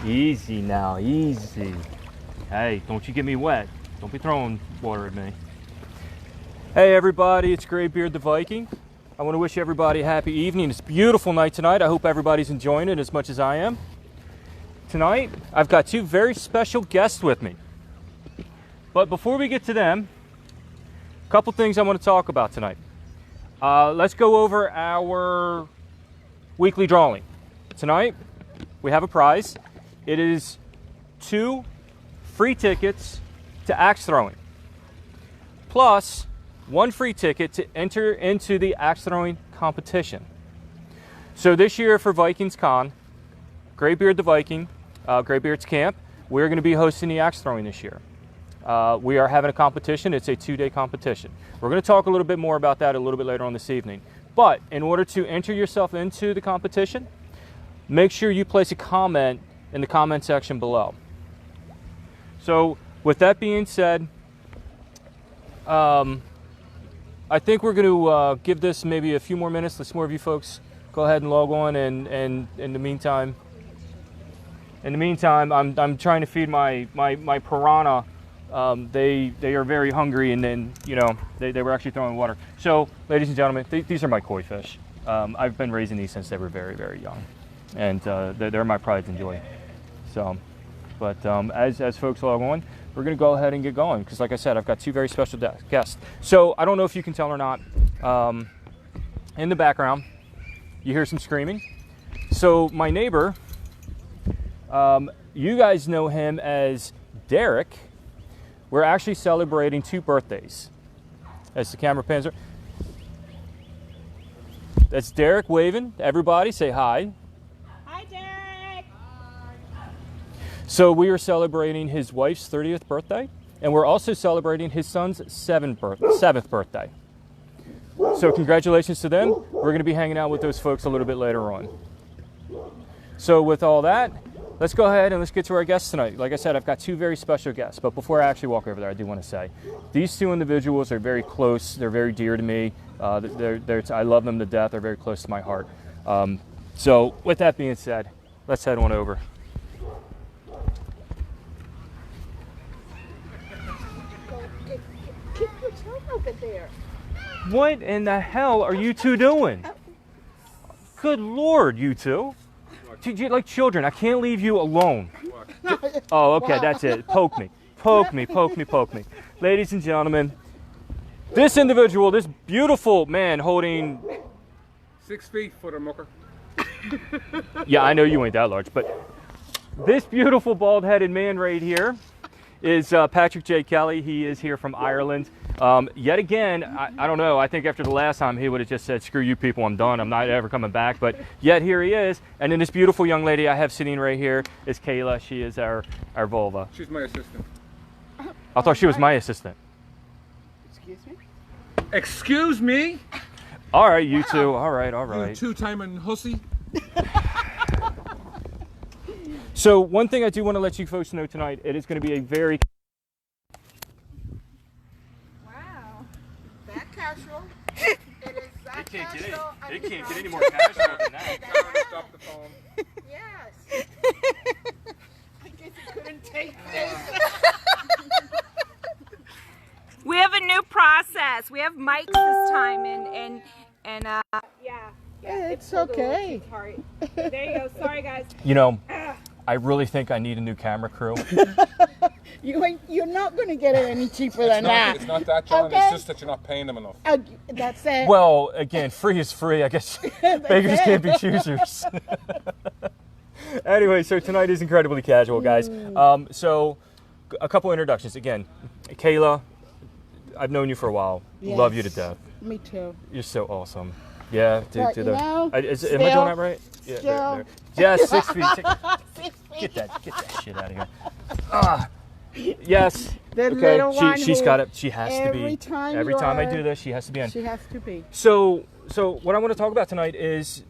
Easy now, easy. Hey, don't you get me wet. Don't be throwing water at me. Hey everybody, it's GreyBeard the Viking. I want to wish everybody a happy evening. It's a beautiful night tonight. I hope everybody's enjoying it as much as I am. Tonight, I've got two very special guests with me. But before we get to them, a couple things I want to talk about tonight. Let's go over our weekly drawing. Tonight, we have a prize. It is 2 free tickets to axe throwing, plus 1 free ticket to enter into the axe throwing competition. So this year for VikingsCon, GreyBeard the Viking, GreyBeard's camp, we're going to be hosting the axe throwing this year. We are having a competition. It's a 2-day competition. We're going to talk a little bit more about that a little bit later on this evening. But in order to enter yourself into the competition, make sure you place a comment in the comment section below. So with that being said, I think we're going to give this maybe a few more minutes. Let some more of you folks go ahead and log on. And in the meantime, I'm trying to feed my piranha. They are very hungry, and then they were actually throwing water. So, ladies and gentlemen, these are my koi fish. I've been raising these since they were very, very young, and they're my pride and joy. So, but as folks log on, we're going to go ahead and get going because, like I said, I've got 2 very special guests. So I don't know if you can tell or not. In the background, you hear some screaming. So my neighbor, you guys know him as Derek. We're actually celebrating 2 birthdays. As the camera pans around. That's Derek waving. Everybody say hi. Hi, Derek. So we are celebrating his wife's 30th birthday, and we're also celebrating his son's 7th birthday. So congratulations to them. We're going to be hanging out with those folks a little bit later on. So with all that, let's go ahead and let's get to our guests tonight. Like I said, I've got 2 very special guests. But before I actually walk over there, I do want to say, these 2 individuals are very close. They're very dear to me. I love them to death. They're very close to my heart. So with that being said, let's head on over. Keep your tongue over there. What in the hell are you 2 doing? Good Lord, you 2. You're like children. I can't leave you alone. Oh, okay, that's it. Poke me. Poke me, poke me, poke me. Ladies and gentlemen, this individual, this beautiful man holding... 6 feet for the mucker. Yeah, I know you ain't that large, but this beautiful bald-headed man right here is Patrick J. Kelly. He is here from Ireland. Yet again, I don't know, I think after the last time he would have just said, screw you people, I'm done, I'm not ever coming back, but yet here he is. And then this beautiful young lady I have sitting right here is Kayla. She is our vulva. She's my assistant. I thought she was my assistant. Excuse me? Excuse me? All right, you 2, all right. You 2-timing hussy. So one thing I do want to let you folks know tonight, it is going to be a very... Wow. That casual. It is that casual. It can't get any more casual than that. Stop the phone. Yes. I guess I couldn't take this. We have a new process. We have mics this time, and yeah. It's okay. There you go. Sorry, guys. I really think I need a new camera crew. You're not going to get it any cheaper than that. It's not that, John. Okay. It's just that you're not paying them enough. That's it. Well, again, free is free. I guess beggars can't be choosers. Anyway, so tonight is incredibly casual, guys. So a couple introductions. Again, Kayla, I've known you for a while. Yes. Love you to death. Me too. You're so awesome. Yeah, But, am I doing still- that right? Yeah, still. Yes, 6 feet. 6 feet. Get that shit out of here. Yes. The Okay. little one She's who got it. She has to be. every time Every you time I are- do this, she has to be on. She has to be. So what I want to talk about tonight is,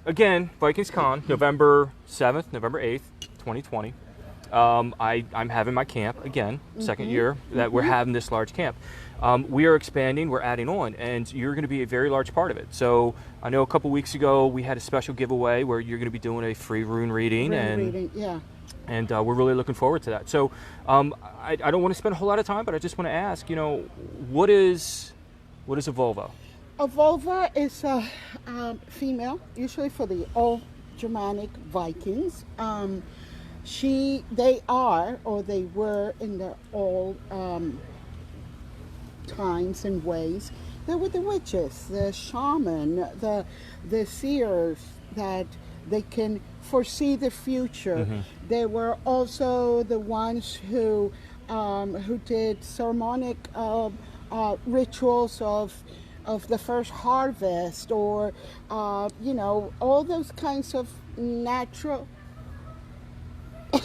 again, VikingsCon, November 7th, November 8th, 2020. I'm having my camp again, second year that we're having this large camp. we are expanding, we're adding on, and you're going to be a very large part of it. So I know a couple weeks ago we had a special giveaway where you're going to be doing a free rune reading. And we're really looking forward to that. So I don't want to spend a whole lot of time, but I just want to ask, what is a vulva? A vulva is a female, usually for the old Germanic Vikings. They were in the old times and ways. They were the witches, the shaman, the seers that they can foresee the future. Mm-hmm. They were also the ones who did ceremonic rituals of the first harvest, or all those kinds of natural.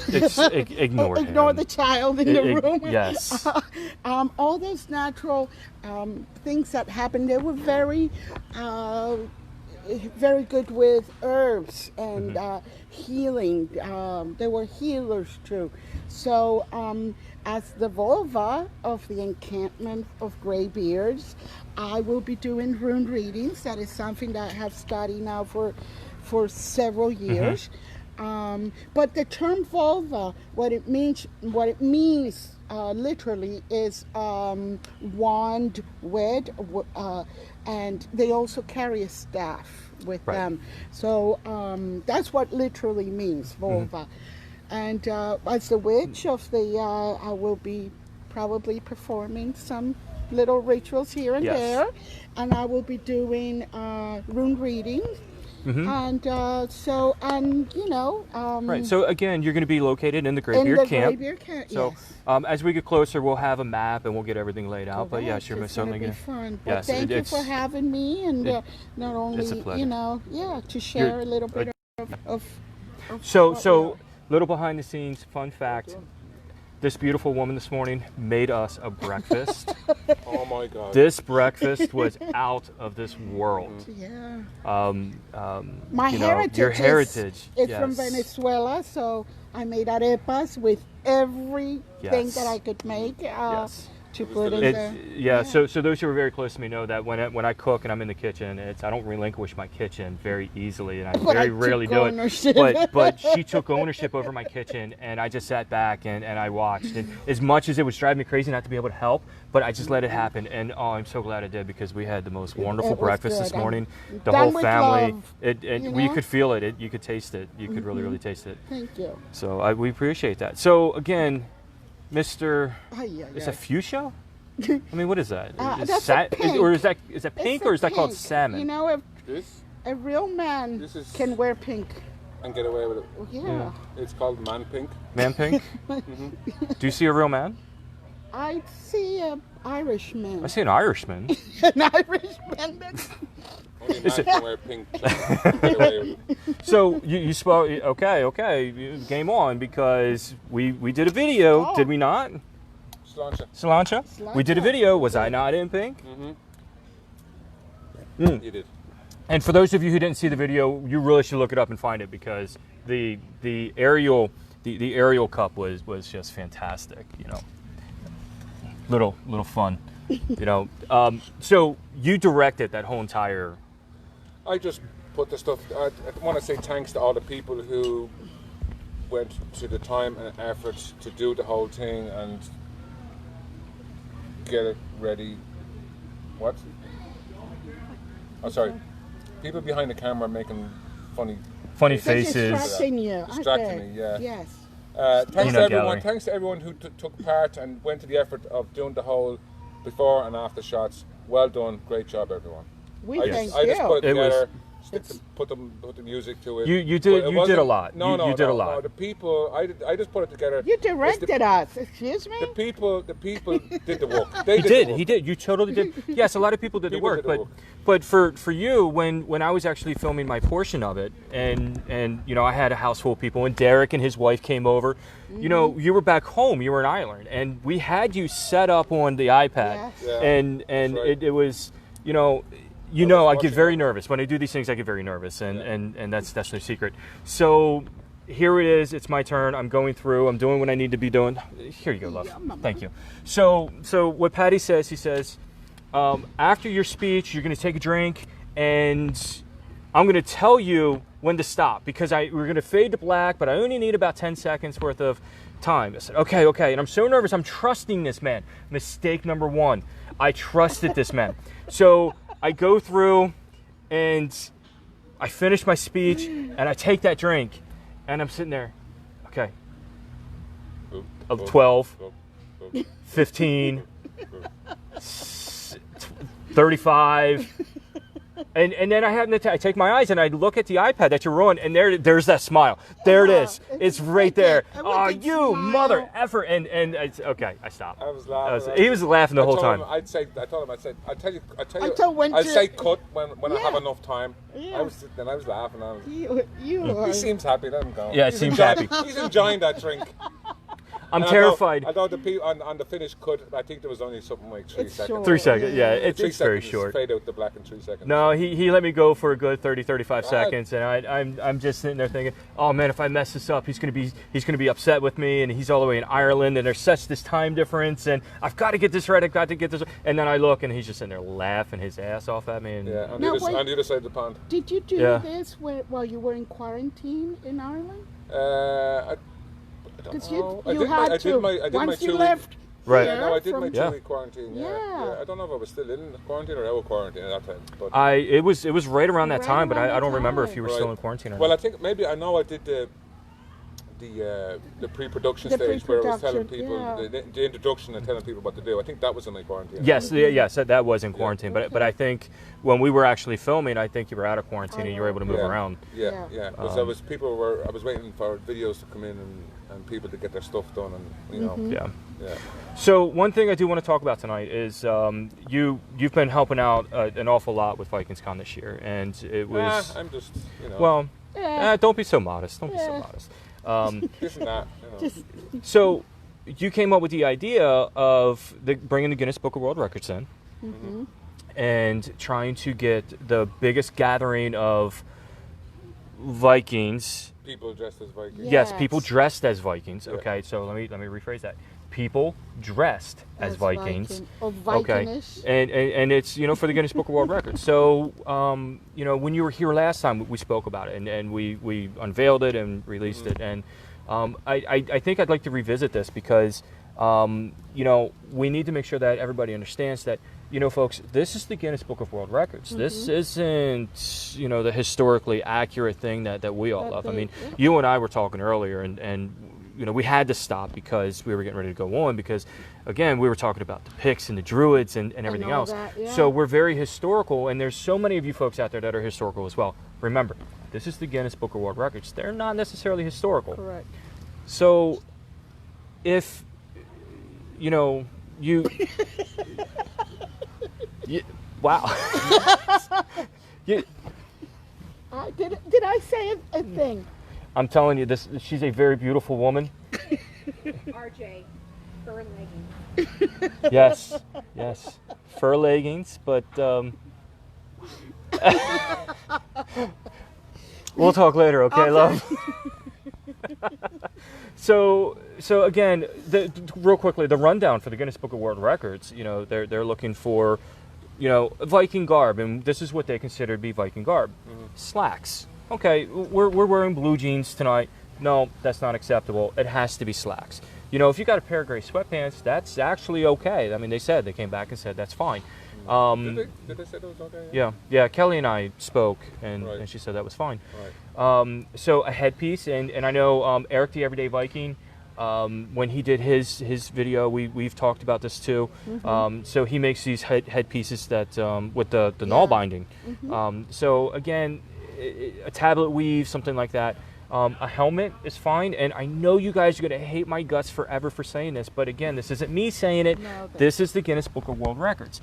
Ignore the child in the room. Yes. All those natural things that happened. They were very good with herbs and healing. They were healers too. So as the vulva of the encampment of GreyBeards, I will be doing rune readings. That is something that I have studied now for several years. But the term vulva, what it means literally is wand, wed, and they also carry a staff with them. So that's what literally means, vulva. And as the witch of the, I will be probably performing some little rituals here and there, and I will be doing rune readings. And right. So again, you're going to be located in the GreyBeard camp. So as we get closer, we'll have a map and we'll get everything laid out. But yes, you're certainly going to be fun. But thank you for having me, and not only to share a little bit of So little behind the scenes fun fact. This beautiful woman this morning made us a breakfast. Oh my God! This breakfast was out of this world. Yeah. My heritage. Your heritage is from Venezuela, so I made arepas with everything that I could make to put in there. Yeah. So those who are very close to me know that when I cook and I'm in the kitchen, I don't relinquish my kitchen very easily, and I very rarely do it. But she took ownership over my kitchen, and I just sat back and I watched. And as much as it was driving me crazy not to be able to help, but I just let it happen. And I'm so glad I did, because we had the most wonderful breakfast this morning. The whole family. You could feel it. You could taste it. You could really taste it. Thank you. So we appreciate that. So again, Mr. Is that fuchsia? I mean, what is that? That's pink. Or is that pink, or is that called salmon? A real man can wear pink and get away with it. Yeah. It's called man pink. Man pink. Do you see a real man? I see an Irishman. I see an Irishman. An Irishman. Only man can wear pink. Get away with it. So you spoke. Okay. Game on, because we did a video, did we not? Cilantro. We did a video. Was I not in pink? You did. And for those of you who didn't see the video, you really should look it up and find it, because the aerial cup was just fantastic. Little fun. So you directed that whole entire. I just put the stuff. I want to say thanks to all the people who went to the time and effort to do the whole thing and get it ready. What? Oh, sorry. People behind the camera making funny faces. Distracting you. Distracting me, yeah. Yes. Thanks to everyone. Thanks to everyone who took part and went to the effort of doing the whole before and after shots. Well done. Great job, everyone. I just put it together. Put the music to it. You did a lot. No, you did a lot. No, the people. I just put it together. You directed us. Excuse me. The people did the work. He did. You totally did. Yes, a lot of people did the work. But for you, when I was actually filming my portion of it, and I had a house full of people, and Derek and his wife came over. You were back home. You were in Ireland, and we had you set up on the iPad, and right. it was I get very nervous when I do these things. I get very nervous, and that's no secret. So here it is. It's my turn. I'm going through. I'm doing what I need to be doing. Here you go, love. Thank you. So what Paddy says, he says, after your speech, you're going to take a drink, and I'm going to tell you when to stop, because we're going to fade to black, but I only need about 10 seconds worth of time. I said, okay. And I'm so nervous. I'm trusting this man. Mistake number one. I trusted this man. So I go through, and I finish my speech, and I take that drink. And I'm sitting there, okay, 12, 15, 35, and then I take my eyes and I look at the iPad that you're on, and there's that smile. There it is. It's right there. Oh, you mother effer! And it's okay. I stopped. I was laughing. He was laughing the whole time. I told him, I'd say cut when I have enough time. Yeah. I was laughing. You He seems happy. Let him go. Yeah, it seems happy. He's enjoying that drink. I'm terrified. Although the people on the finished cut, I think there was only something like 3 seconds. Short. 3 seconds. Yeah, it's 3 very seconds, short. Fade out the black in 3 seconds. No, he let me go for a good 30, 35 seconds, and I'm just sitting there thinking, oh man, if I mess this up, he's gonna be upset with me, and he's all the way in Ireland, and there's such this time difference, and I've got to get this right. And then I look, and he's just sitting there laughing his ass off at me. And Yeah, on the other side of the pond. Did you do this while you were in quarantine in Ireland? Because you had to. Once you left. Right. Yeah, no, I did my Yeah. 2-week quarantine. Yeah. Yeah. I don't know if I was still in quarantine or out of quarantine at that time. But it was right around that Right time, but around I don't that remember time. if you were still in quarantine or well, not. I think maybe I know I did the pre-production The stage where I was telling pre-production, people yeah. the introduction and telling people what to do. I think that was in my quarantine. Yes, that was in quarantine, but I think when we were actually filming, I think you were out of quarantine and you were able to move around. Yeah. Because I was waiting for videos to come in and people to get their stuff done, and Yeah. Yeah. So one thing I do want to talk about tonight is you've been helping out an awful lot with VikingsCon this year, and it was. I'm just, Well, Yeah. don't be so modest. Don't be so modest. Isn't that? So you came up with the idea of bringing the Guinness Book of World Records in, and trying to get the biggest gathering of Vikings. People dressed as Vikings. Yes, Yes. people dressed as Vikings. Yeah. Okay, so let me rephrase that. People dressed as Vikings. Or Okay, Vikingish. and it's for the Guinness Book of World Records. So when you were here last time, we spoke about it and we unveiled it and released it, and I think I'd like to revisit this because we need to make sure that everybody understands that folks, this is the Guinness Book of World Records. This isn't the historically accurate thing that we all love. I mean, you and I were talking earlier, and we had to stop because we were getting ready to go on because, again, we were talking about the Picts and the Druids and everything all else. that, yeah. So we're very historical, and there's so many of you folks out there that are historical as well. Remember, this is the Guinness Book of World Records. They're not necessarily historical. Correct. So if, wow. Did I say a thing? I'm telling you, she's a very beautiful woman. RJ, fur leggings. Yes. Fur leggings, but we'll talk later, okay, love? So again, real quickly, the rundown for the Guinness Book of World Records, they're looking for, Viking garb, and this is what they consider to be Viking garb. Slacks. Okay, we're wearing blue jeans tonight. No, that's not acceptable. It has to be slacks. If you got a pair of gray sweatpants, that's actually okay. I mean, they came back and said that's fine. Did they say that was okay? Yeah. Kelly and I spoke, and, Right. and she said that was fine. Right. So a headpiece, and I know Eric the Everyday Viking, when he did his video, we've talked about this too. So he makes these headpieces that with the null binding. So again, a tablet weave, something like that. A helmet is fine, and I know you guys are going to hate my guts forever for saying this, but again, this isn't me saying it. No, This is the Guinness Book of World Records.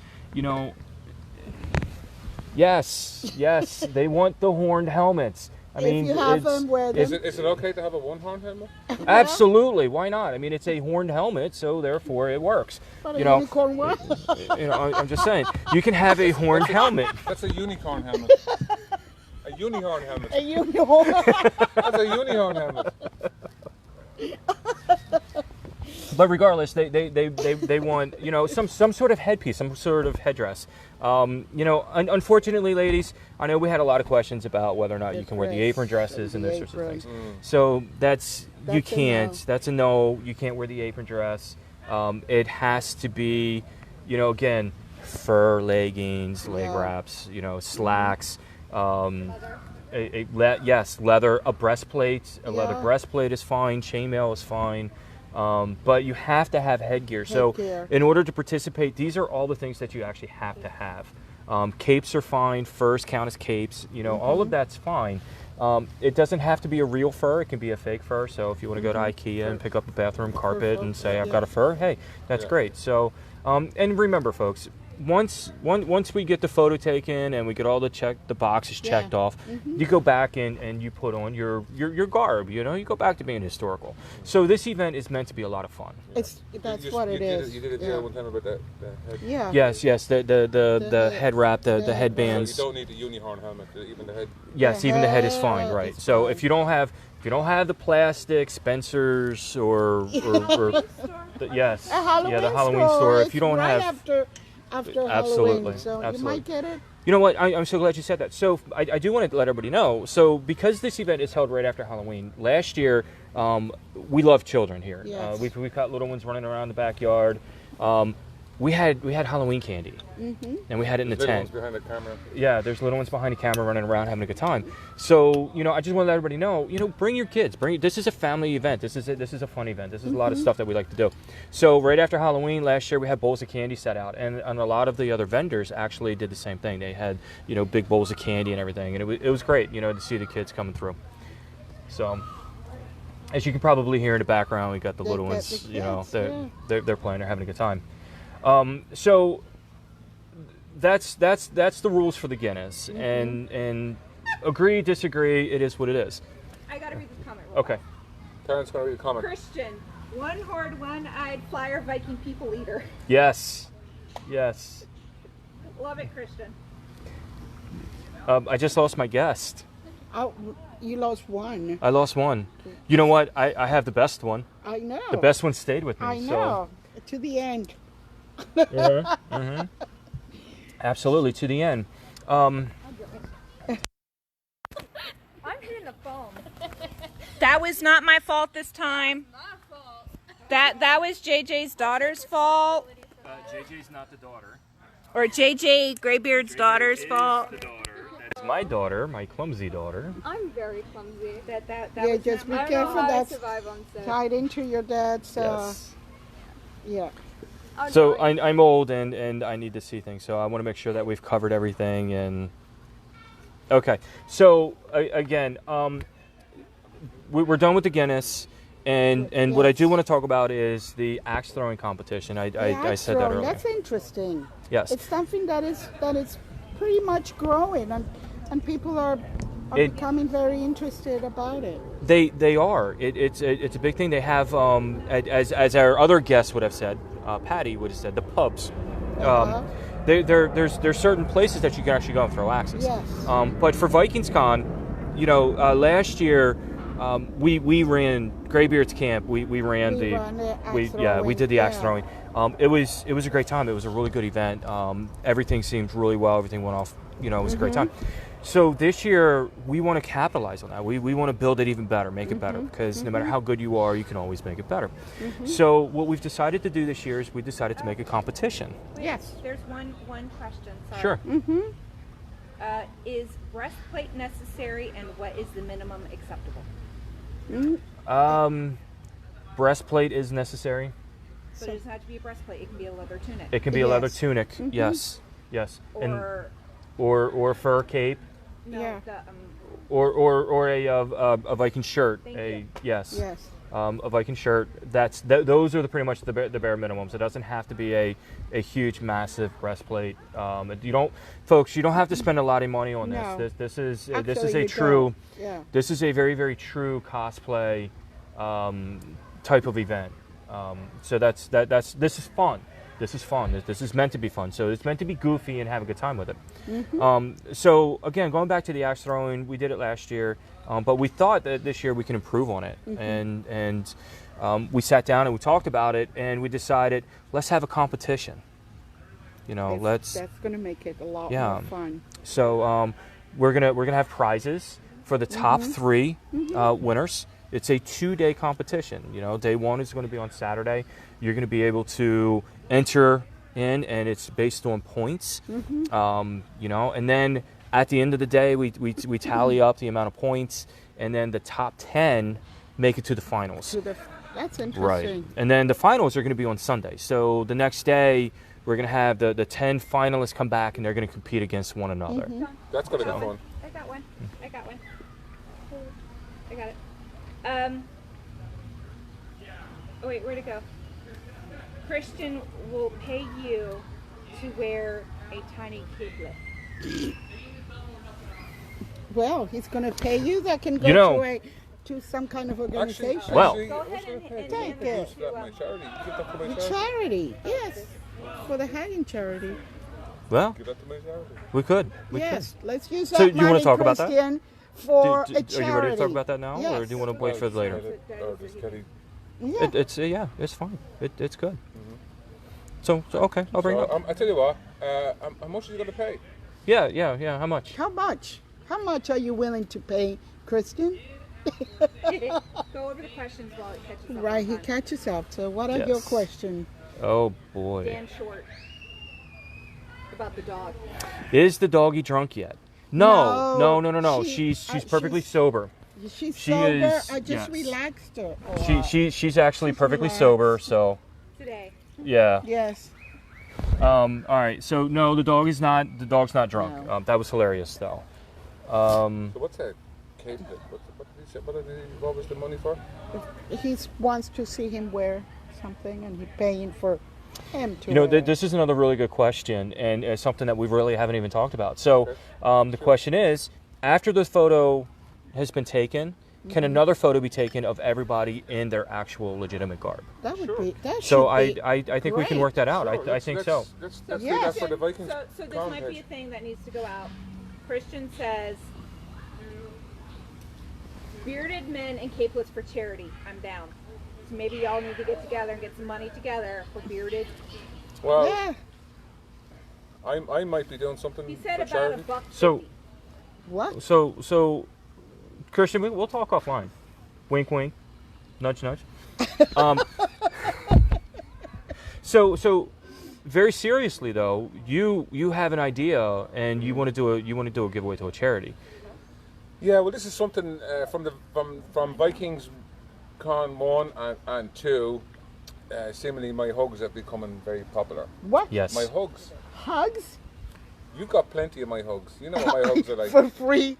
Yes, they want the horned helmets. I mean, if you have them, wear them. Is it okay to have a one-horn helmet? absolutely. Why not? I mean, it's a horned helmet, so therefore it works. But a unicorn one? I'm just saying, you can have a horned helmet. That's a unicorn helmet. A unicorn helmet. A unicorn. That's a unicorn helmet. But regardless, they want, you know, some sort of headpiece, some sort of headdress. You know, unfortunately, ladies, I know we had a lot of questions about whether or not you can wear the apron dresses and those sorts of things. So that's you can't. That's a no. You can't wear the apron dress. It has to be, you know, again, fur leggings, leg wraps, you know, slacks. Yes, leather. A breastplate. A leather breastplate is fine. Chainmail is fine. But you have to have headgear. So in order to participate, these are all the things that you actually have to have. Capes are fine. Furs count as capes. You know, all of that's fine. It doesn't have to be a real fur. It can be a fake fur. So if you want to go to IKEA and pick up a bathroom carpet and say, I've got a fur, hey, that's great. So, and remember, folks, once we get the photo taken and we get all the boxes checked off, you go back and you put on your garb. You know, you go back to being historical. So this event is meant to be a lot of fun. That's what it is. You did a deal one time about that head. Yeah. Yes, the head wrap, the headbands. So you don't need the unicorn helmet, even the head. Yes, even the head is fine, right? So if you don't have the plastic Spencer's or the Halloween store. If you don't have after absolutely, Halloween, so absolutely. you might get it. You know what? I'm so glad you said that. So I do want to let everybody know. So because this event is held right after Halloween, last year we love children here. Yes. We've got little ones running around the backyard. We had Halloween candy, and we had it in the tent. Little ones behind the camera. Yeah, there's little ones behind the camera running around having a good time. So you know, I just want to let everybody know. You know, bring your kids. This is a family event. This is a fun event. This is a lot of stuff that we like to do. So right after Halloween last year, we had bowls of candy set out, and a lot of the other vendors actually did the same thing. They had, you know, big bowls of candy and everything, and it was great, you know, to see the kids coming through. So as you can probably hear in the background, we got the little ones. You know, they're playing. They're having a good time. So that's the rules for the Guinness, and agree, disagree, it is what it is. I gotta read this comment. Okay. Karen's gonna read a comment. Christian, one-horned, one-eyed flyer Viking people eater. Yes. Love it, Christian. I just lost my guest. Oh, you lost one. I lost one. You know what? I have the best one. I know. The best one stayed with me. I know. To the end. Absolutely, to the end. I'm hitting the phone. That was not my fault this time. My fault. That was JJ's daughter's fault. JJ's not the daughter. Or JJ GreyBeard's daughter's fault. The daughter. That's my daughter, my clumsy daughter. I'm very clumsy. That Yeah, was just be I don't careful. know how That's to survive on set. tied into your dad's. Yes. Yeah. Oh, So no, I'm old and I need to see things. So I want to make sure that we've covered everything. And okay, so again, we're done with the Guinness, and what I do want to talk about is the axe throwing competition. I said that earlier. That's interesting. Yes. It's something that is pretty much growing, and people are becoming very interested about it. They are. It's a big thing. They have as our other guests would have said. Paddy would have said the pubs. There's certain places that you can actually go and throw axes. Yes. But for VikingsCon, you know, last year we ran GreyBeard's camp. We ran the axe throwing. We did the axe throwing. It was a great time. It was a really good event. Everything seemed really well. Everything went off. You know, it was a great time. So this year we want to capitalize on that. We want to build it even better, make it better, because no matter how good you are, you can always make it better. So what we've decided to do this year is we decided to make a competition. Yes. There's one question. Sorry. Sure. Is breastplate necessary, and what is the minimum acceptable? Breastplate is necessary. So it doesn't have to be a breastplate. It can be a leather tunic. It can be a leather tunic. Yes. Or a fur cape. No, Yeah. Or a Viking shirt. Yes. A Viking shirt. Those are pretty much the bare minimums. It doesn't have to be a huge, massive breastplate. You don't have to spend a lot of money on this. No. This is a Actually, true. Yeah. This is a very, very true cosplay type of event. So this is fun. This is fun. This is meant to be fun. So it's meant to be goofy and have a good time with it. So again, going back to the axe throwing, we did it last year, but we thought that this year we can improve on it. And we sat down and we talked about it, and we decided, let's have a competition. You know, That's going to make it a lot more fun. So we're gonna have prizes for the top 3 winners. It's a 2-day competition. You know, day 1 is going to be on Saturday. You're going to be able to enter in, and it's based on points. You know, and then at the end of the day, we tally up the amount of points, and then the top 10 make it to the finals. That's interesting. Right. And then the finals are going to be on Sunday. So the next day, we're going to have the 10 finalists come back, and they're going to compete against one another. That's going to be fun. I got one. I got it. Oh wait, where'd it go? Christian will pay you to wear a tiny capelet. Well, he's going to pay you. That can go to some kind of organization. Actually, Well, I Go was ahead going to pay and take to it. use that my charity. Give that to my The charity. charity, yes, for the hanging charity. Well, Give that to my charity. we could. Yes, let's use So that you wanna money, talk about that? Christian, for a charity. Are you ready to talk about that now, Yes. or do you want to wait for later? Or does Kelly? Yeah. It's fine. It's good. So okay, I'll bring it up. I tell you what. How much is he going to pay? Yeah. How much? How much? How much are you willing to pay, Christian? Go over the questions while it catches up. Right, he catches up. So what are your Yes. questions? Oh boy. Dan Short. About the dog. Is the doggy drunk yet? No. She- She's perfectly sober. She's She sober. is- I just yes. relaxed her. a lot. She's actually perfectly relaxed. sober. So Today. yeah. Yes. All right. So no, the dog's not drunk. No. That was hilarious though. So what's that? What did he say? What was the money for? He wants to see him wear something, and he's paying for him to You know, wear. this is another really good question, and it's something that we really haven't even talked about. So, the question is, after the photo has been taken, can another photo be taken of everybody in their actual legitimate garb? That would be. That So should be I think we can work that out. I think so. Let's do Yes. that for the Vikings. So this might be a thing that needs to go out. Christian says, bearded men and capelets for charity. I'm down. So maybe y'all need to get together and get some money together for bearded. Well, Yeah. I might be doing something He said for about charity. $1.50. So, What? so, Christian, we'll talk offline. Wink, wink. Nudge, nudge. So, very seriously though, you have an idea and you want to do a giveaway to a charity. Yeah, well, this is something from Vikings Con 1 and 2. Seemingly, my hugs have becoming very popular. What? Yes. My hugs. Hugs You've got plenty of my hugs. You know what my hugs are like. for free.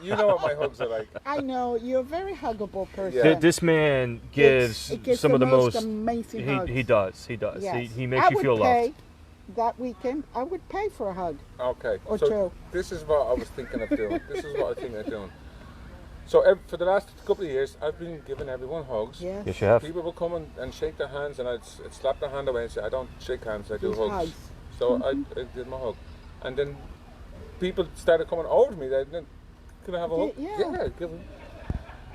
You know what my hugs are like. I know you're a very huggable person. Yeah. This man gives It gives some of the most amazing hugs. he does. Yes. He makes you feel I would pay loved. that weekend. I would pay for a hug. Okay. Or so two. this is what I was thinking of doing. So for the last couple of years, I've been giving everyone hugs. Yes. Yes, you have. People will come and shake their hands, and I'd slap their hand away and say, I don't shake hands, I do Just hugs. hugs. So I did my hug. And then people started coming over to me. They didn't, can I have a hug? Yeah. Give them.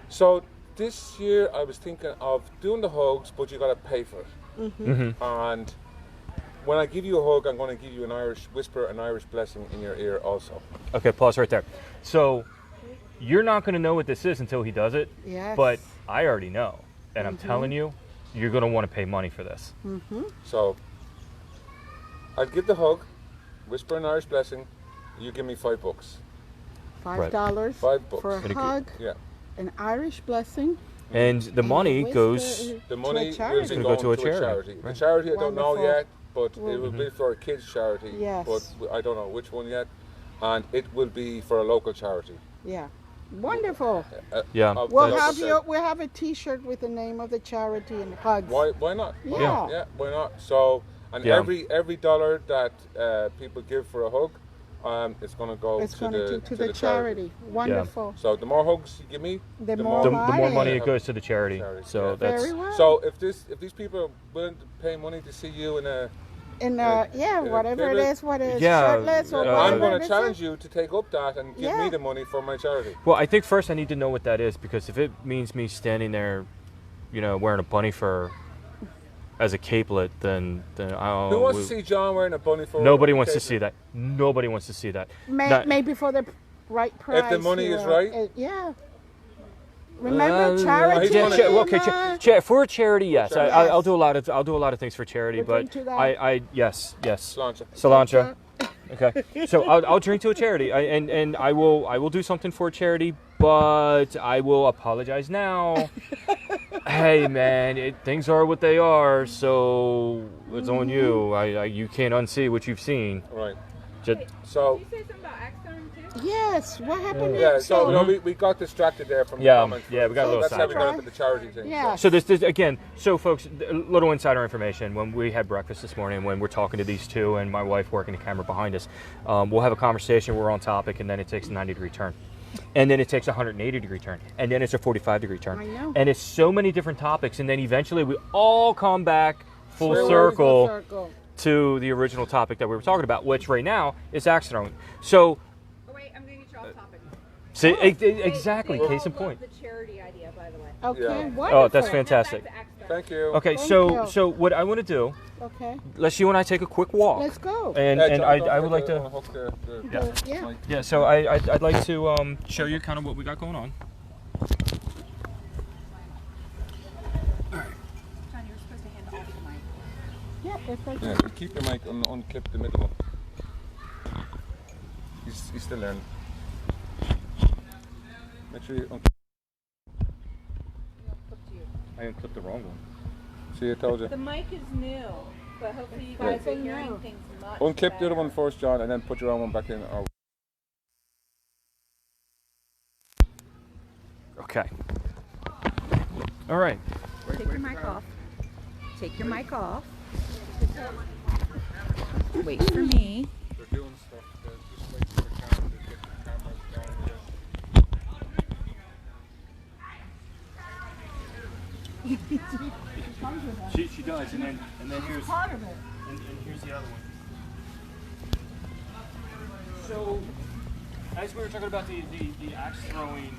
So this year I was thinking of doing the hugs, but you got to pay for it. And when I give you a hug, I'm going to give you an Irish blessing in your ear also. Okay, pause right there. So you're not going to know what this is until he does it. Yes. But I already know, and I'm telling you, you're going to want to pay money for this. So I'd give the hug, whisper an Irish blessing. You give me $5. $5 $5 for a Very good. hug, Yeah. an Irish blessing. And the money Whisper goes. The money to a will charity. be Gonna go going to a charity. The Right. charity I don't know Wonderful. yet, but it will be for a kids charity. Yes. But I don't know which one yet, and it will be for a local charity. Yeah. Wonderful. Yeah. Of We'll the have local we'll have a T-shirt with the name of the charity and hugs. Why not? Yeah. Yeah. Why not? So, and Yeah. every dollar that people give for a hug, it's going to go It's to going the, to the charity. Wonderful. So the more hugs you give me, The The more more money money. it goes to the charity. So Yeah. that's Very well. So if these people are willing to pay money to see you in a, Whatever it pivot, is, what is Yeah, shirtless or I'm whatever. I'm going it to is. challenge you to take up that and give Yeah. me the money for my charity. well. I think first I need to know what that is, because if it means me standing there, wearing a bunny fur as a capelet, then I'll. Who wants to see John wearing a bunny for? Nobody wants to see that. Nobody wants to see that. Not- Maybe for the right price. If the money is you right? Yeah. Remember charity. he's gonna- Okay, for a charity, yes. Charity. I'll do a lot of things for charity, We'll but drink to that. yes. Cilantro. Cilantro. Okay, so I'll drink to a charity, and I will do something for a charity, but I will apologize now. Hey man, things are what they are, so it's on you. You can't unsee what you've seen. Right. Just, So Did you say something about axe throwing too? Yes. What happened? yeah, so next? no, we got distracted there from Yeah, the comments. yeah, we got a little That's how we got sidetracked. into the charity thing. Yeah. So this again. So folks, a little insider information. When we had breakfast this morning, when we're talking to these two, and my wife working the camera behind us, we'll have a conversation. We're on topic, and then it takes a 90-degree turn, and then it takes a 180-degree turn, and then it's a 45-degree turn. I know. And it's so many different topics, and then eventually we all come back full Full circle to the original topic that we were talking about, which right now is axe throwing. So, Oh wait, I'm gonna get you off topic. see, exactly. They Case in all love point. the charity idea, by the way. Okay. Yeah. Wonderful. Oh, that's fantastic. Back to axe throwing. Thank you. Okay, Thank so you. so what I want to do, Okay. let's you and I take a quick walk. Let's go. And John, I don't would like forget to. unhook the Yeah. mic. Yeah, so I'd like to show you kind of what we got going on. John, you were supposed to hand off the mic. Yeah. That's right. Yeah, keep your mic unclip the middle one. He's still learning. Make sure you I unclipped the wrong one. see. I told you. The mic is new, but hopefully you guys are hearing things much Unclip the better. other one first, John, and then put your own one back in. Oh. Okay. All right. Take your mic off. Take your mic off. Wait for me. They're doing stuff. Just wait for the camera to get the cameras going. She does, and then here's part of it. And here's the other one. So, as we were talking about the axe throwing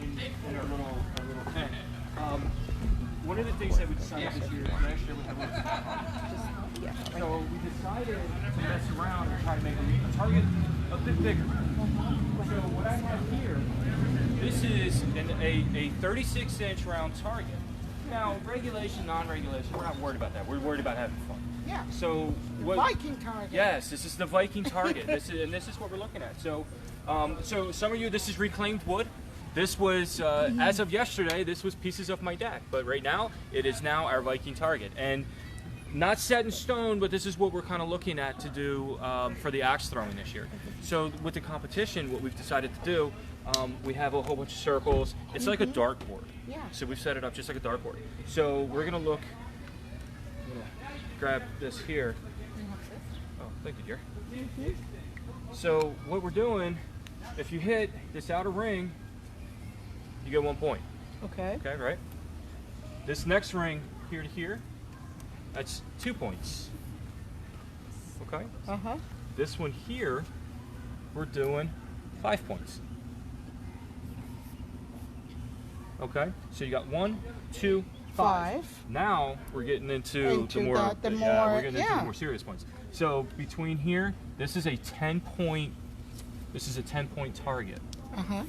in our little tent, one of the things that we decided this year, last year we had so we decided to mess around and try to make a target a bit bigger. So what I have here, this is a 36-inch round target. Now, regulation, non-regulation, we're not worried about that. We're worried about having fun. Yeah. So what? Viking target. Yes, this is the Viking target. This is what we're looking at. So, so some of you, this is reclaimed wood. This was, as of yesterday, this was pieces of my deck. But right now, it is now our Viking target. And not set in stone, but this is what we're kind of looking at to do for the axe throwing this year. So with the competition, what we've decided to do, we have a whole bunch of circles. It's like a dartboard. Yeah. So we've set it up just like a dartboard. So we're gonna look. I'm gonna grab this here. Oh, thank you, dear. So what we're doing, if you hit this outer ring, you get 1 point. Okay. Okay, right? This next ring here to here, that's 2 points. Okay? Uh-huh. This one here, we're doing 5 points. Okay? So you got 1, 2, 5. 5. Now we're getting into Into the more, the yeah, more- we're getting into yeah. the more serious points. So between here, this is a 10-point. This is a 10-point target. Uh-huh.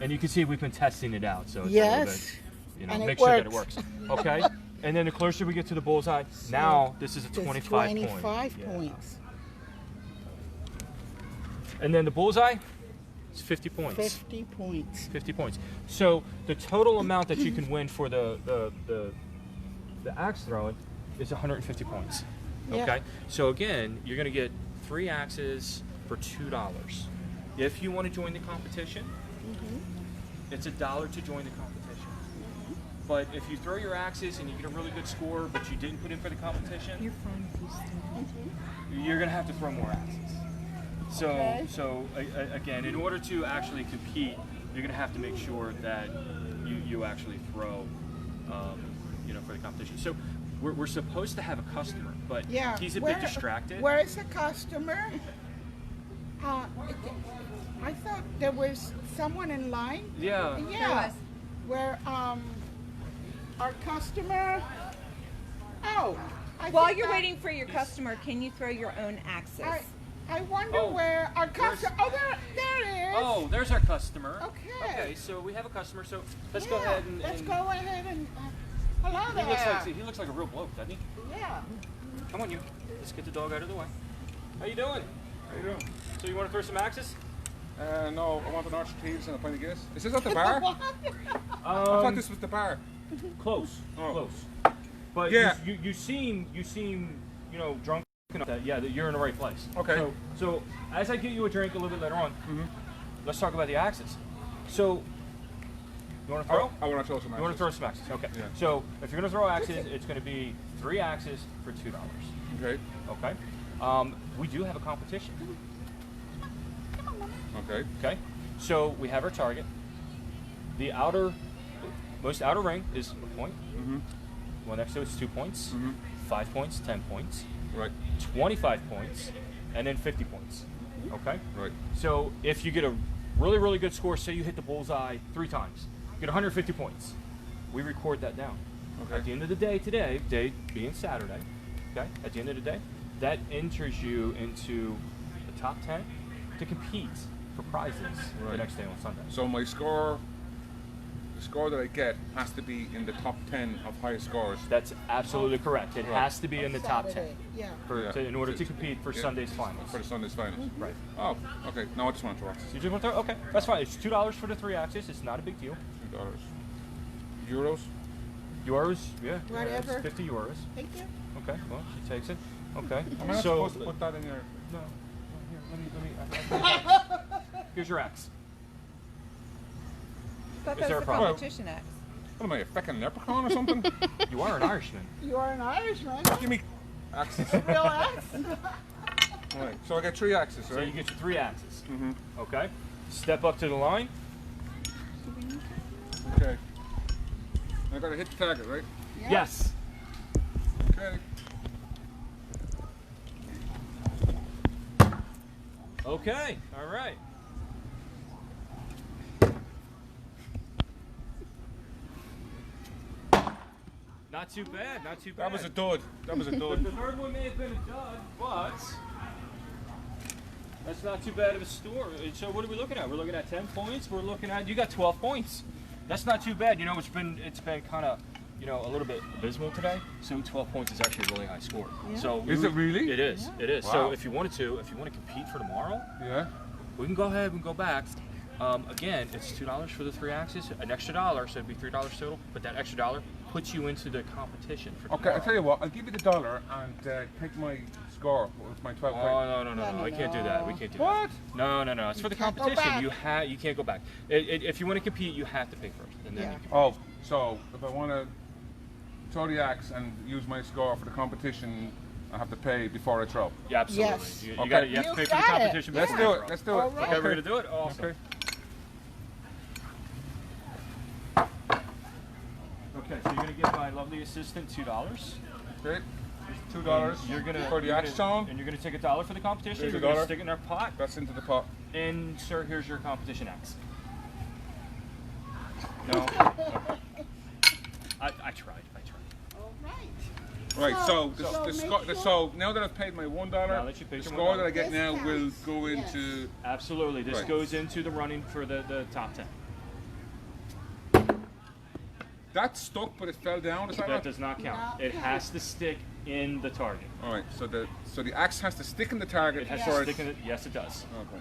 And you can see we've been testing it out, so it's a Yes. little bit, And it make sure that it works. works. Okay? And then the closer we get to the bullseye, now this is a It's 25 point. 25 Yeah. points. And then the bullseye is 50 points. 50 points. 50 points. So the total amount that you can win for the axe throwing is 150 points. Yeah. Okay? So again, you're going to get 3 axes for $2. If you want to join the competition, it's $1 to join the competition. But if you throw your axes and you get a really good score, but you didn't put in for the competition, You're fine if you stay. you're gonna have to throw more axes. So, Okay. Again, in order to actually compete, you're gonna have to make sure that you actually throw, for the competition. So, we're supposed to have a customer, but Yeah. he's a bit distracted. Where is the customer? I thought there was someone in line. Yeah. Yeah. Where our customer. Oh. While you're waiting for your customer, can you throw your own axes? I wonder Oh, where our customer. Oh, there it is. Oh, there's our customer. Okay. Okay, so we have a customer. So let's go ahead and. Let's go ahead and. Hello He there. looks like a real bloke, doesn't he? Yeah. Come on, you. Let's get the dog out of the way. How you doing? How you doing? So you want to throw some axes? No, I want an arch thieves and a pint of Guinness. Is this at the bar? I thought this was the bar. Close. Oh. Close. But Yeah. you seem drunk enough that that you're in the right place. Okay. So as I get you a drink a little bit later on, let's talk about the axes. So you want to throw? I want to throw some You want to throw some axes? Okay. Yeah. So if you're going to throw axes, it's going to be 3 axes for $2. Okay. Okay. We do have a competition. Okay. Okay. So we have our target. The most outer ring is a point. One next to it is 2 points. 5 points, 10 points, Right. 25 points, and then 50 points. Okay. Right. So if you get a really, really good score, say you hit the bullseye 3 times, you get 150 points. We record that down. Okay. At the end of the day today, day being Saturday, okay, at the end of the day, that enters you into the top 10 to compete for prizes the Right. next day on Sunday. So my the score that I get has to be in the top 10 of highest scores. That's absolutely correct. It Right. has to be in the top 10 Saturday. Yeah. Yeah. in order to compete for Yeah. Sunday's finals. For the Sunday's finals. Right. Oh, okay. No, I just want to throw axes. You just want to throw? Okay, that's fine. It's $2 for the 3 axes. It's not a big deal. $2. Euros? Euros, yeah. Whatever. It's 50 euros. Thank you. Okay, well, she takes it. Okay. Am I not supposed to put that in your... No. Here, let me. Here's your axe. Thought Is that there was a the problem? competition axe. What am I, a fucking leprechaun or something? You are an Irishman. You are an Irishman. Give me axes. Real accent. Right. So I get 3 axes, So right? you get your 3 axes. Mm-hmm. Okay. Step up to the line. Okay. I gotta hit the target, right? Yeah. Yes. Okay. Okay. All right. Not too bad. Not too bad. That was a dud. That was a The dud. third one may have been a dud, but that's not too bad of a score. So what are we looking at? We're looking at 10 points. We're looking at, you got 12 points. That's not too bad. It's been kind of a little bit abysmal today. So 12 points is actually a really high score. Yeah. So Is it really? It is. It is. Wow. So if you want to compete for tomorrow, Yeah. we can go ahead and go back. Again, it's $2 for the 3 axes, an extra $1, so it'd be $3 total. But that extra $1 puts you into the competition for Okay, tomorrow. I'll tell you what. I'll give you the $1 and take my score with my 12 points. Oh no! We can't do that. We can't do that. What? No! It's for the can't go competition. back. You can't go back. If you want to compete, you have to pay first, and then Yeah. you can. Oh, so if I want to throw the axe and use my score for the competition, I have to pay before I throw. Yeah, absolutely. Yes. You, Okay. you have to You pay for the got it. competition. Let's before do you it. throw. Let's do All it. right. Okay, we're gonna do it. Awesome. Okay. Okay, so you're gonna give my lovely assistant $2. Okay. $2 You're gonna for the axe tone. and you're gonna take $1 for the competition. There's You're $1. gonna stick it in our pot, That's into the pot. and sir, here's your competition axe. No. Okay. I tried. All right. Right. So make so now that I've paid my $1, Now that you paid the your score $1. that I get now will Discounts. go Yes. into. Absolutely. This Right. goes into the running for the top 10. That stuck, but it fell down. Is that That right? does not count. No. It has to stick in the target. All right. So the axe has to stick in the target It has before to stick in it. Yes, it does. Okay.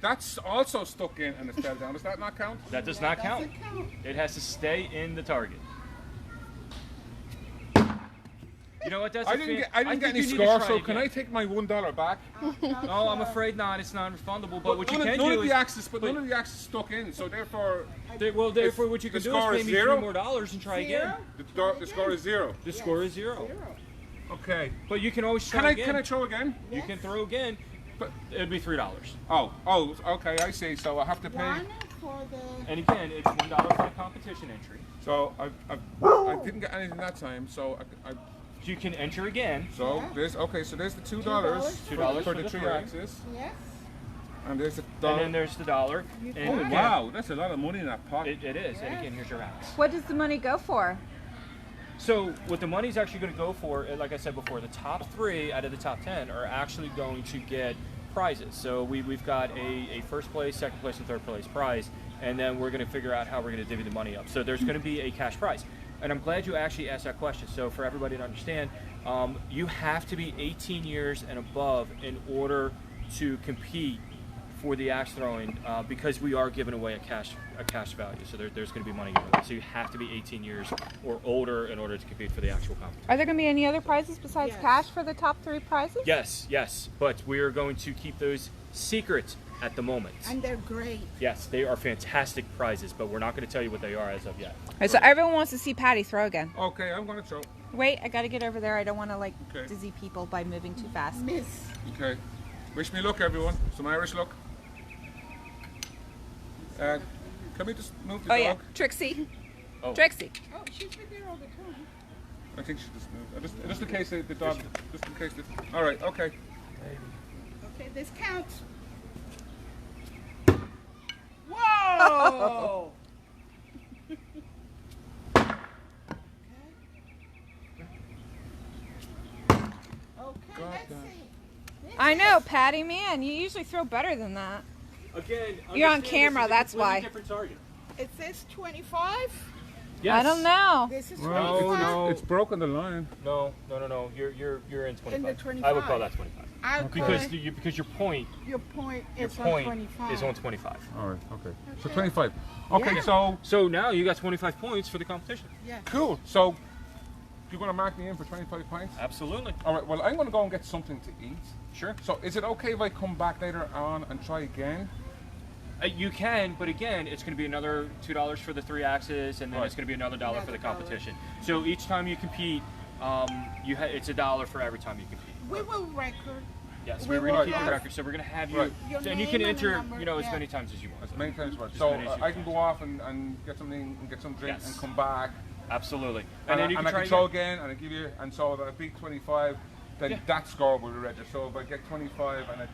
That's also stuck in and it fell down. Does that not count? That does not count. Doesn't count. It has to stay in the target. You know what? That's I a didn't fan- get any think you need to score, try so can I again. take my $1 back? No, I'm afraid not. It's non-refundable. But what you none can of do the is, axes, but none of the axes stuck in, so therefore therefore, what you the can do score is is pay me $0? $3 more and try again. the score is 0. The score is 0. Okay. But you can always try again. Can I throw again? You can throw again, but it'd be $3. Oh, okay, I see. So I have to pay. One for the. And again, it's $1 for the competition entry. So I didn't get anything that time. So You can enter again. so Yeah. there's so there's the $2 $2 for the 3 three. axis, Yes. and there's the And dollar. then there's the $1. And Oh again, wow, that's a lot of money in that pot. It is. And again, here's your axe. What does the money go for? So what the money's actually going to go for, like I said before, the top 3 out of the top 10 are actually going to get prizes. So we've got a first place, second place, and third place prize, and then we're going to figure out how we're going to divvy the money up. So there's going to be a cash prize. And I'm glad you actually asked that question. So for everybody to understand, you have to be 18 years and above in order to compete for the axe throwing, because we are giving away a cash value. So there's going to be money given away. So you have to be 18 years or older in order to compete for the actual competition. Are there going to be any other prizes besides Yes. cash for the top 3 prizes? Yes, but we are going to keep those secret at the moment. And they're great. Yes, they are fantastic prizes, but we're not going to tell you what they are as of yet. Right, so everyone wants to see Paddy throw again. Okay, I'm gonna throw. Wait, I got to get over there. I don't want to like Okay. dizzy people by moving too fast. Miss. Okay. Wish me luck, everyone. Some Irish luck. Can we just move the Oh yeah, dog? Trixie. Oh. Trixie. Oh, she's been there all the time. I think she just moved. Just in case the dog. Just in case. All right. Okay. Okay, this counts. Whoa! Okay, let's see. I know, Paddy, man. You usually throw better than that. Again, You're on understand camera, this is a that's completely why. Different target. It says 25. Yes. I don't know. This is Well, 25. no. it's broken the line. No. You're in 25. In the I would 25. call that 25. I'll call Because it- because your point your point your is point on 25. is on 25. All right. Okay. So 25. Okay. Yeah. So So now you got 25 points for the competition. Yeah. cool. So you're gonna mark me in for 25 points. Absolutely. All right. Well, I'm gonna go and get something to eat. Sure. So is it okay if I come back later on and try again? You can, but again, it's going to be another $2 for the 3 axes, and then Right. it's going to be another $1 for the Another competition. So each time you compete, it's $1 for every time you compete. We will record. Yes, We we're going will to keep have the record. So we're going to have you, Right. Your and you name can and a enter, number, as yeah. many times as you want. As many times as well. As So many as you I can go off and get something and get some drink Yes. and come back. Absolutely. And then you I can try can throw again. again and I give you, and so that I beat 25, then Yeah. that score will be registered. So if I get 25 and a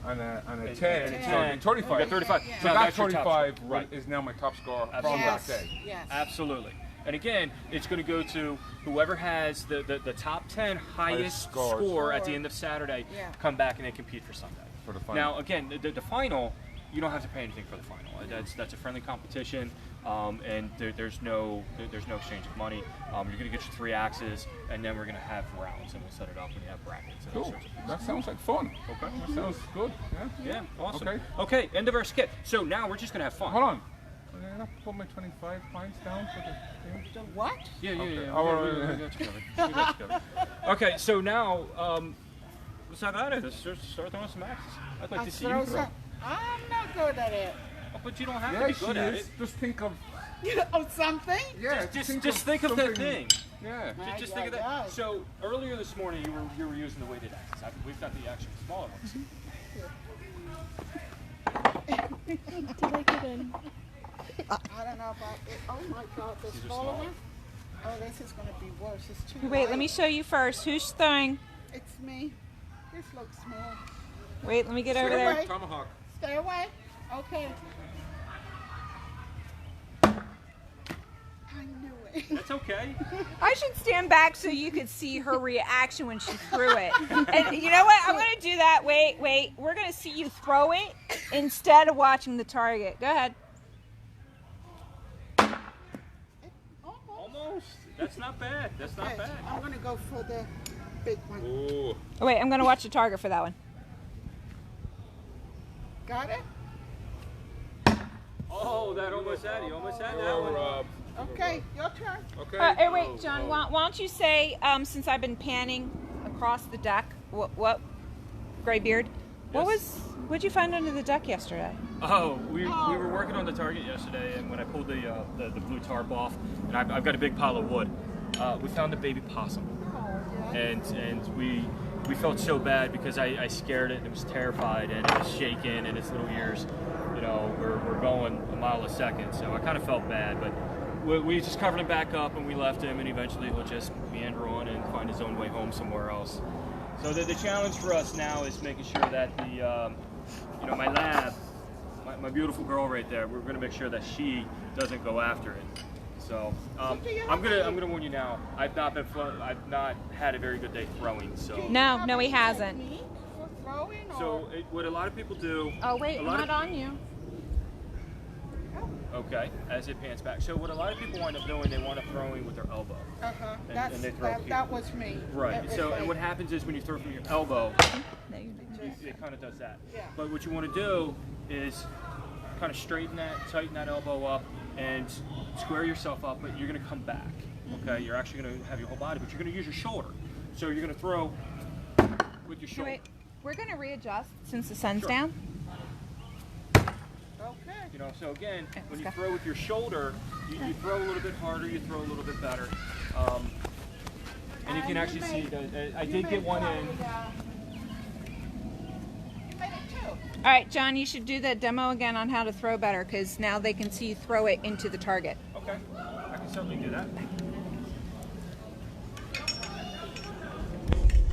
10, And a so 10, it'll be 35. You got 35. Yeah. So Now that that's your top 35 score. Right. is now my top score from Absolutely. that day. Yes. Absolutely. And again, it's going to go to whoever has the top 10 highest scores. score at the end of Saturday, Yeah. come back and then compete for Sunday. For the final. Now, again, the final, you don't have to pay anything for the final. That's a friendly competition, and there's no exchange of money. You're going to get your 3 axes, and then we're going to have rounds, and we'll set it up when you have brackets. And all Cool. sorts of That sounds like fun. Okay. That sounds good. Yeah. Yeah, awesome. Okay. Okay, end of our skit. So now we're just going to have fun. Hold on. Can I not put my 25 points down for the thing? The what? Yeah. Okay. We got you covered. We got you covered. Okay, so now let's have at it. Let's start throwing some axes. I'd like to see you throw. I'm not good at it. Oh, but you don't have Yeah, to be she good at is. it. Just think of. Oh, something? Yeah. Just think of that thing. Yeah. Just think of that. So earlier this morning, you were using the weighted axes. We've got the actual smaller ones. Did I get in? I don't know about it. Oh my God, the These are smaller smaller. one? Oh, this is going to be worse. It's too Wait, light. let me show you first. Who's throwing? It's me. This looks small. Wait, let me get over Stay there. away. Tomahawk. Stay away. Okay. I knew it. That's okay. I should stand back so you could see her reaction when she threw it. And you know what? I'm going to do that. Wait. We're going to see you throw it instead of watching the target. Go ahead. Almost. That's not bad. That's not Okay, bad. I'm going to go for the big one. Ooh. Oh, wait, I'm going to watch the target for that one. Got it? Oh, that almost had it. You almost had that Oh, one. Rob. Okay, your turn. Okay. Hey, wait, John, why don't you say, since I've been panning across the deck, what GreyBeard, what'd you find under the deck yesterday? Oh, we were working on the target yesterday, and when I pulled the blue tarp off, and I've got a big pile of wood, we found a baby possum. Oh, and we felt so bad because I scared it and it was terrified and it was shaking and its little ears, you know, were going a mile a second. So I kind of felt bad, but we just covered him back up and we left him, and eventually he'll just meander on and find his own way home somewhere else. So the challenge for us now is making sure that the, you know, my lab, my beautiful girl right there, we're going to make sure that she doesn't go after it. So I'm gonna warn you now. I've not had a very good day throwing. So No, he hasn't. So what a lot of people do. Oh wait, I'm not on you. Okay, as it pans back. So what a lot of people wind up doing, they wind up throwing with their elbow. And they throw That was me. Right. So and what happens is when you throw from your elbow, it kind of does that. Yeah. But what you want to do is kind of straighten that, tighten that elbow up, and square yourself up. But you're going to come back. Okay. You're actually going to have your whole body, but you're going to use your shoulder. So you're going to throw with your shoulder. Wait, we're going to readjust since the sun's Sure. down. Okay. You know, so again, when you throw with your shoulder, you throw a little bit harder, you throw a little bit better. And you can actually see that I did get one in. You made it too. All right, John, you should do the demo again on how to throw better, because now they can see you throw it into the target. Okay, I can certainly do that.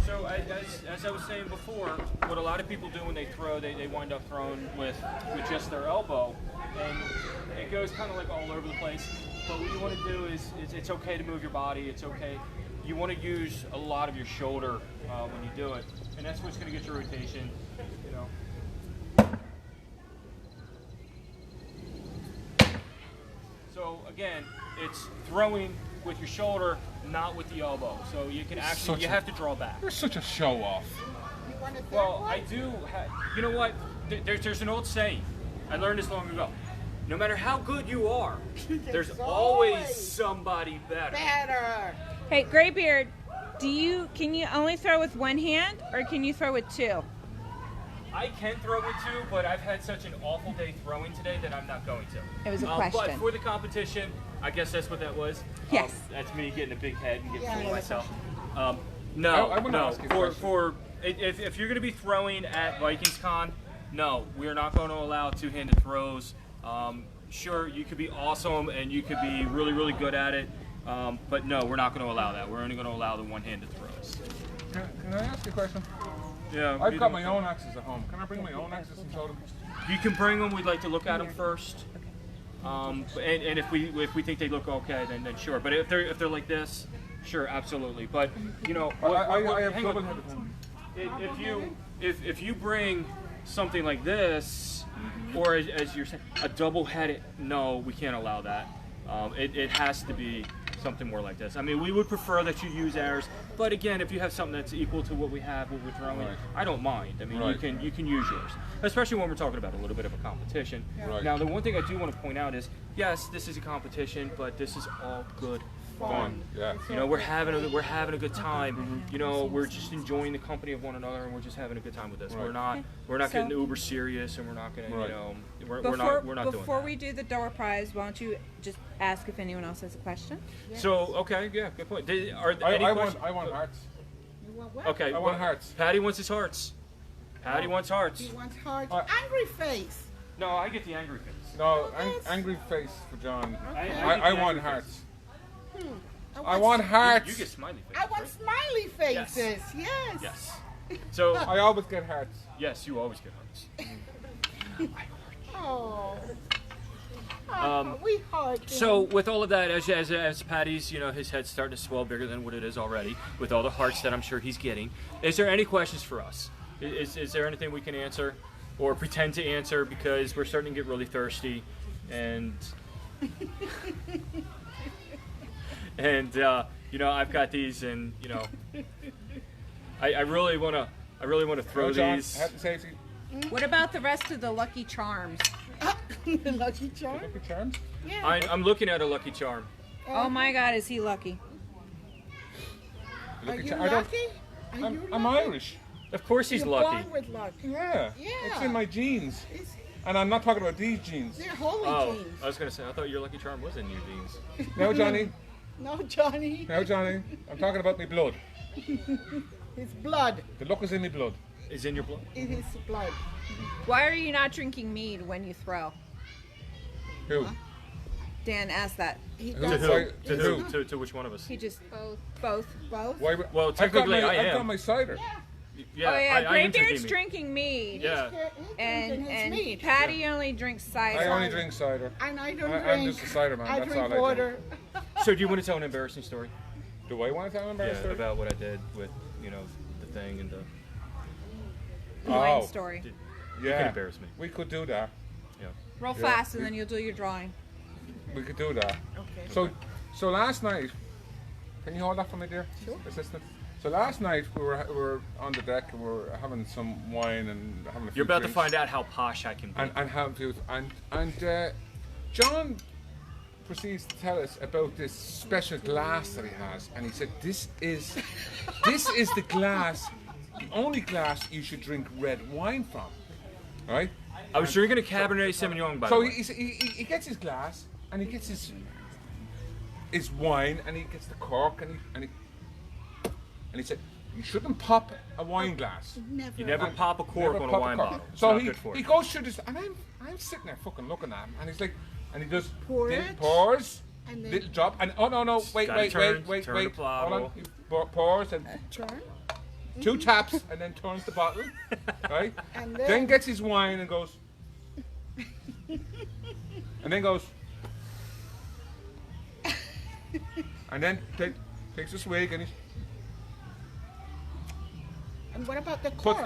So as I was saying before, what a lot of people do when they throw, they wind up throwing with just their elbow, and it goes kind of like all over the place. But what you want to do is it's okay to move your body. It's okay. You want to use a lot of your shoulder when you do it, and that's what's going to get your rotation. You know. So again, it's throwing with your shoulder, not with the elbow. So you can actually, you have to draw back. You're such a show off. You want to throw Well, one? I do. You know what? There's an old saying. I learned this long ago. No matter how good you are, there's always somebody better. Better. Hey, GreyBeard, can you only throw with one hand, or can you throw with two? I can throw with two, but I've had such an awful day throwing today that I'm not going to. It was a But question. for the competition, I guess that's what that was. Yes. That's me getting a big head and getting full of Yeah. myself. No, I wanna ask you a question. If you're going to be throwing at VikingsCon, no, we're not going to allow two-handed throws. Sure, you could be awesome and you could be really, really good at it, but no, we're not going to allow that. We're only going to allow the one-handed throws. Can I ask you a question? Yeah, I've got my own axes at home. Can I bring my own axes and show them? You can bring them. We'd like to look at them first, and if we think they look okay, then sure. But if they're like this, sure, absolutely. But you know, I have hang on. double-headed ones. If you bring something like this, or as you're saying, a double-headed, no, we can't allow that. It has to be something more like this. I mean, we would prefer that you use ours, but again, if you have something that's equal to what we have, what we're throwing, Right. I don't mind. I mean, Right. you can use yours, especially when we're talking about a little bit of a competition. Right. Now, the one thing I do want to point out is, yes, this is a competition, but this is all good fun. Yeah. You know, we're having a good time. You know, we're just enjoying the company of one another, and we're just having a good time with this. Right. We're not So- getting uber serious, and we're not gonna, Right. you know, we're Before not doing before that. we do the door prize, why don't you just ask if anyone else has a question? So okay, yeah, good point. Are there any I questions? want hearts. You want what? Okay, I want hearts. Patty wants his hearts. Patty wants hearts. He wants heart. Uh, Angry face. No, I get the angry face. No, Yes. angry face for John. I get I the want angry hearts. face. I want hearts. You get smiley face. I want right? smiley faces. Yes. Yes. So I always get hearts. yes, you always get hearts. Oh. We heart him. So with all of that, as Patty's, you know, his head's starting to swell bigger than what it is already, with all the hearts that I'm sure he's getting. Is there any questions for us? Is there anything we can answer, or pretend to answer, because we're starting to get really thirsty, and you know, I've got these, and you know, I really wanna throw John, these. health and safety. What about the rest of the Lucky Charms? The Lucky Charm. Lucky Charms. Yeah. I'm looking at a Lucky Charm. Oh my God, is he lucky? Are Lucky you Charm. I don't. lucky? Are you I'm lucky? Irish. Of course he's You're lucky. born with luck. Yeah. Yeah. It's in my genes. It's, And I'm not talking about these genes. they're holy Oh, genes. I was gonna say, I thought your Lucky Charm was in your jeans. No, Johnny. No, Johnny. No, Johnny. I'm talking about my blood. His blood. The luck is in my blood. Is in your blood? It is blood. Why are you not drinking mead when you throw? Who? Dan asked that. He Who? does Why- it. to who? To which one of us? He just Both. both. Both. Why? Well, I've got technically, my, I I've am. got my cider. Yeah, Oh yeah, I am Greybeard's drinking drinking mead. mead. Yeah. And mead. Patty only drinks cider. I only drink cider. And I don't I'm drink. just a cider man. I That's drink all I water. So do you want to tell an embarrassing story? Do I want to tell an embarrassing story? About what I did with, the thing and the... Wine Oh, story. You yeah. can embarrass me. We could do that. Yeah. Roll fast and then you'll do your drawing. We could do that. Okay. So last night, can you hold that for me, dear? Sure. Assistant. So last night we were on the deck and we were having some wine and having a few You're about drinks. to find out how posh I can be. And having a few and John proceeds to tell us about this special glass that he has, and he said this is the glass, the only glass you should drink red wine from, right? I was drinking a Cabernet Sauvignon, by the So way. he gets his glass and he gets his wine and he gets the cork and he said you shouldn't pop a wine glass. Never. You never pop a cork Never on a pop wine cork. bottle. It's So not good for he you. goes through this, and I'm sitting there fucking looking at him, and he's like, and he does Pour then it, pours, and then- little drop, and oh no, wait, Gotta wait, turn wait, the hold bottle. on, he pours and Turn. two taps, and then turns the bottle, right? And Then then- gets his wine and goes, and then goes, and then takes a swig and he And what about the puts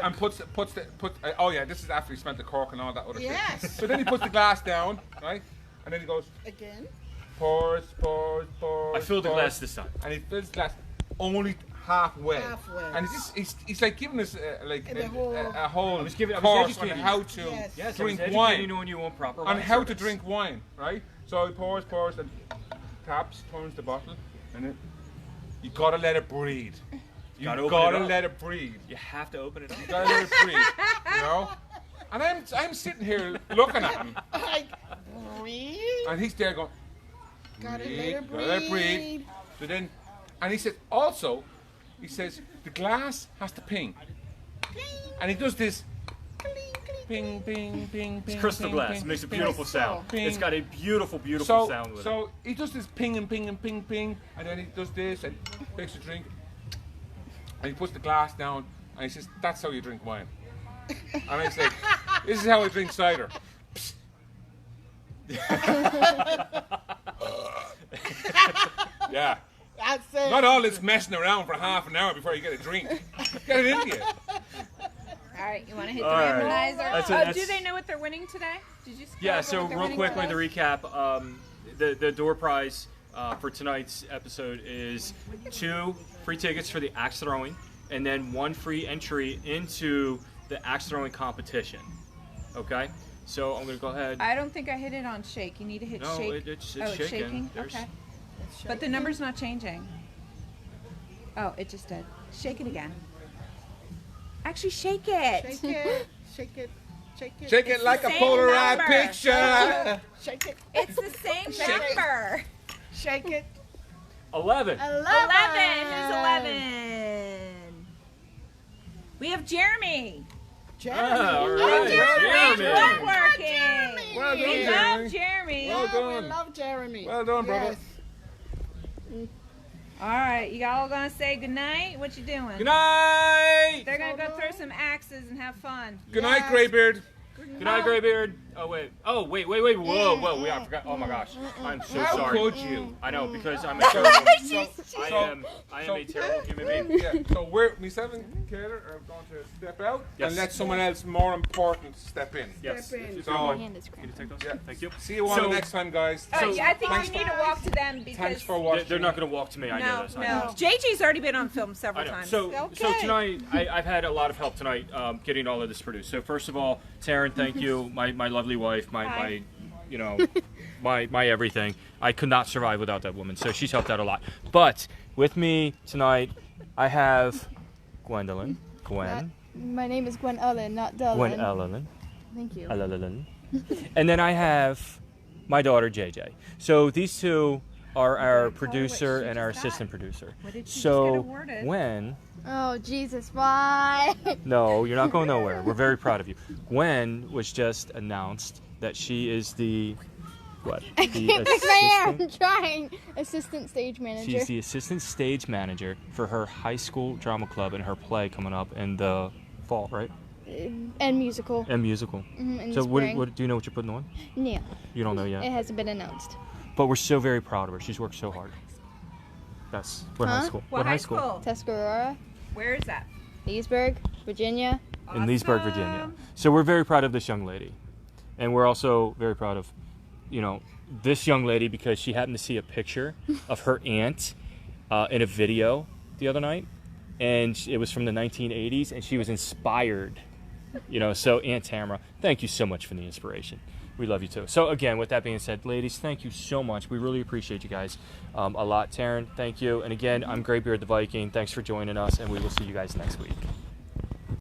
cork? oh yeah, this is after he spent the cork and all that other Yes. shit. So then he puts the glass down, right? And then he goes, Again. pours. I filled the pours, glass this time. and he fills the glass only halfway. Halfway. And he's like giving us The whole- a whole I was course on educating you. how to Yes. Yes, drink I was wine. educating you when you want proper On wine how to service. drink wine, right? So he pours, and taps, turns the bottle, and then you gotta let it breathe. You Gotta open gotta it up. let it breathe. You have to open it up. You gotta let it breathe. You know? And I'm sitting here looking at him, Like, breathe. and he's there going, Gotta breathe, let it gotta let it breathe. breathe. So then, and he said also, he says the glass has to ping, and he does this ping, ping, ping, ping. Crystal ping, glass. ping, It makes a ping. beautiful sound. Ping. It's got a beautiful So, sound with it. so he does this ping and ping and ping, ping, and then he does this and takes a drink, and he puts the glass down, and he says, "That's how you drink wine." And I say, "This is how I drink cider." Yeah. That's it. Not all this messing around for half an hour before you get a drink. Get it into you. All right, you want to hit the All right. randomizer? That's it, Oh, that's- do they know what they're winning today? Did you? Yeah, go so over what they're real winning quickly, today? the recap, the door prize for tonight's episode is 2 free tickets for the axe throwing, and then 1 free entry into the axe throwing competition. Okay? So I'm going to go ahead. I don't think I hit it on shake. You need to hit No, shake. it's oh, it's shaking. shaking. There's- Okay. But the number's not changing. Oh, it just did. Shake it again. Actually, shake it. Shake it. Shake it. Shake it. Shake it like a same Polaroid number. picture. Shake it. It's the same number. Shake it. 11. 11. Who's 11? We have Jeremy. Jeremy. all Oh, right. Jeremy. Jeremy. Woodworking. Well done, We Jeremy. love Jeremy. Well Yeah, done. we love Jeremy. Well done, brother. Yes. All right, you all gonna say goodnight? What you doing? Good night. They're gonna go throw some axes and have fun. Good night, Yes. Greybeard. Good night, Greybeard. Oh, wait. Whoa. Yeah, I forgot. Oh, my gosh. I'm so How sorry. could you? I know, because I'm a terrible, I am so- a terrible human being. Yeah, so myself and Kayla are going to step out Yes. and let someone else more important step in. Yes. Step in. If you So- don't mind. Hand is Can you cramped. take those? Thank you. See you all So- the next time, guys. Oh, yeah, I think Thanks. we need to walk to them because Thanks for They're, watching. they're not going to walk to me. I know no, this. I know. no. JG's already been on film several I know. times. So Okay. tonight, I've had a lot of help tonight getting all of this produced. So first of all, Taryn, thank you, my lovely wife, my you know, my everything. I could not survive without that woman. So she's helped out a lot. But with me tonight, I have Gwendolyn. Gwen. My name is Gwen Ellen, not Dylan. Gwen Ellen. Thank you. Ellen. And then I have my daughter JJ. So these two are our tell her what producer she and our just got. assistant producer. What did she just So get awarded? Gwen, Oh, Jesus, why? no, you're not going nowhere. We're very proud of you. Gwen was just announced that she is the what? I The can't pick my hair. I'm assistant. trying. Assistant stage manager. She's the assistant stage manager for her high school drama club and her play coming up in the fall, right? And musical. And musical. In So the what spring. do you know what you're putting on? Yeah, You don't know it yet. hasn't been announced. But we're so very proud of her. She's worked so hard. Yes. What high Huh? school? What high school? Tuscarora, Where is that? Leesburg, Virginia. In Leesburg, Awesome. Virginia. So we're very proud of this young lady. And we're also very proud of, this young lady because she happened to see a picture of her aunt in a video the other night. And it was from the 1980s, and she was inspired. So Aunt Tamara, thank you so much for the inspiration. We love you too. So again, with that being said, ladies, thank you so much. We really appreciate you guys a lot. Taryn, thank you. And again, I'm GreyBeard the Viking. Thanks for joining us, and we will see you guys next week.